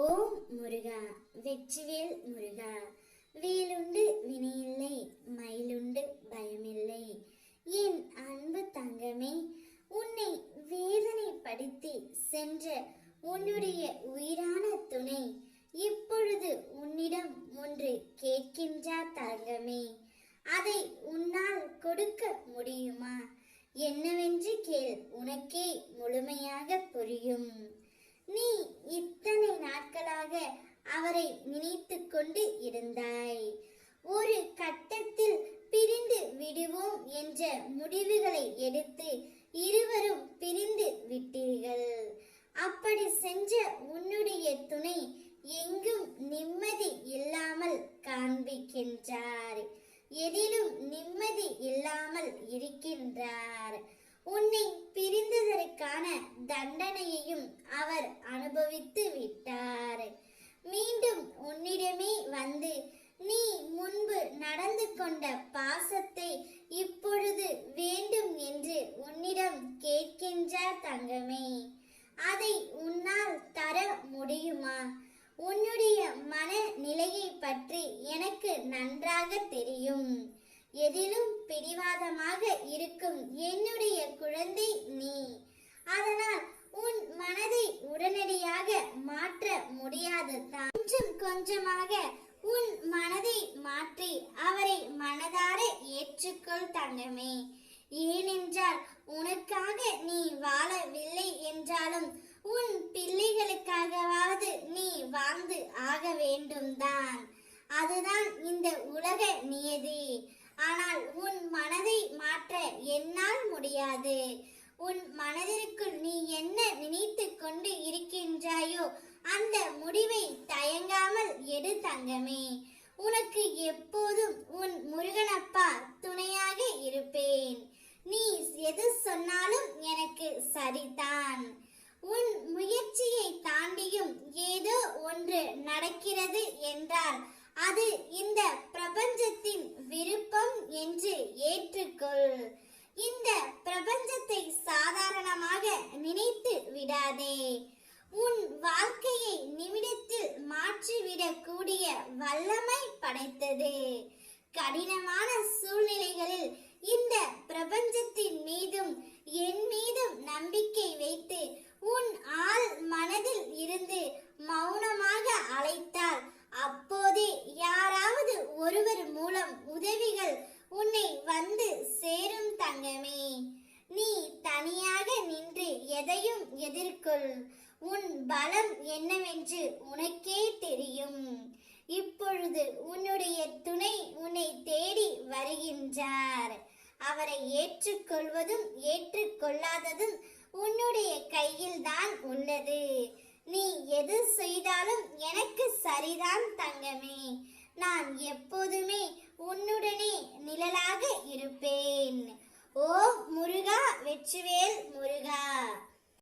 ஓம் முருகா வெற்றிவேல் முருகா. வேலுண்டு வினையில்லை, மயிலுண்டு பயமில்லை. என் அன்பு தங்கமே, உன்னை வேதனைப்படுத்தி சென்ற உன்னுடைய உயிரான துணை இப்பொழுது உன்னிடம் ஒன்று கேட்கின்றார் தங்கமே. அதை உன்னால் கொடுக்க முடியுமா? என்னவென்று கேள், உனக்கே முழுமையாக புரியும். நீ இத்தனை நாட்களாக அவரை நினைத்து கொண்டு இருந்தாய். ஒரு கட்டத்தில் பிரிந்து விடுவோம் என்ற முடிவுகளை எடுத்து இருவரும் பிரிந்து விட்டீர்கள். அப்படி சென்ற உன்னுடைய துணை எங்கும் நிம்மதி இல்லாமல் காண்பிக்கின்றார். எதிலும் நிம்மதி இல்லாமல் இருக்கின்றார். உன்னை பிரிந்ததற்கான தண்டனையையும் அவர் அனுபவித்து விட்டார். மீண்டும் உன்னிடமே வந்து நீ முன்பு நடந்து கொண்ட பாசத்தை இப்பொழுது வேண்டும் என்று உன்னிடம் கேட்கின்றார் தங்கமே. அதை உன்னால் தர முடியுமா? உன்னுடைய மன நிலையை பற்றி எனக்கு நன்றாக தெரியும். எதிலும் பிடிவாதமாக இருக்கும் என்னுடைய குழந்தை நீ. அதனால் உன் மனதை உடனடியாக மாற்ற முடியாது தான். கொஞ்சம் கொஞ்சமாக உன் மனதை மாற்றி அவரை மனதார ஏற்றுக்கொள் தங்கமே. ஏனென்றால் உனக்காக நீ வாழவில்லை என்றாலும் உன் பிள்ளைகளுக்காகவாவது நீ வாழ்ந்து ஆக வேண்டும் தான். அதுதான் இந்த உலக நியதி. ஆனால் உன் மனதை மாற்ற என்னால் முடியாது. உன் மனதிற்குள் நீ என்ன நினைத்து கொண்டு இருக்கின்றாயோ அந்த முடிவை தயங்காமல் எடு தங்கமே. உனக்கு எப்போதும் உன் முருகனப்பா துணையாக இருப்பேன். நீ எது சொன்னாலும் எனக்கு சரிதான். உன் முயற்சியை தாண்டியும் ஏதோ ஒன்று நடக்கிறது என்றால் அது இந்த பிரபஞ்சத்தின் விருப்பம் என்று ஏற்றுக்கொள். இந்த பிரபஞ்சத்தை சாதாரணமாக நினைத்து விடாதே. உன் வாழ்க்கையை நிமிடத்தில் மாற்றிவிடக்கூடிய வல்லமை படைத்தது. கடினமான சூழ்நிலைகளில் இந்த பிரபஞ்சத்தின் மீதும் என் மீதும் நம்பிக்கை வைத்து உன் ஆள் மனதில் இருந்து மௌனமாக அழைத்தால் அப்போதே யாராவது ஒருவர் மூலம் உதவிகள் உன்னை வந்து சேரும் தங்கமே. நீ தனியாக நின்று எதையும் எதிர்கொள். உன் பலம் என்னவென்று உனக்கே தெரியும். இப்பொழுது உன்னுடைய துணை உன்னை தேடி வருகின்றார். அவரை ஏற்றுக்கொள்வதும் ஏற்றுக்கொள்ளாததும் உன்னுடைய கையில் தான் உள்ளது. நீ எது செய்தாலும் எனக்கு சரிதான் தங்கமே. நான் எப்போதுமே உன்னுடனே நிழலாக இருப்பேன். ஓ முருகா வெற்றிவே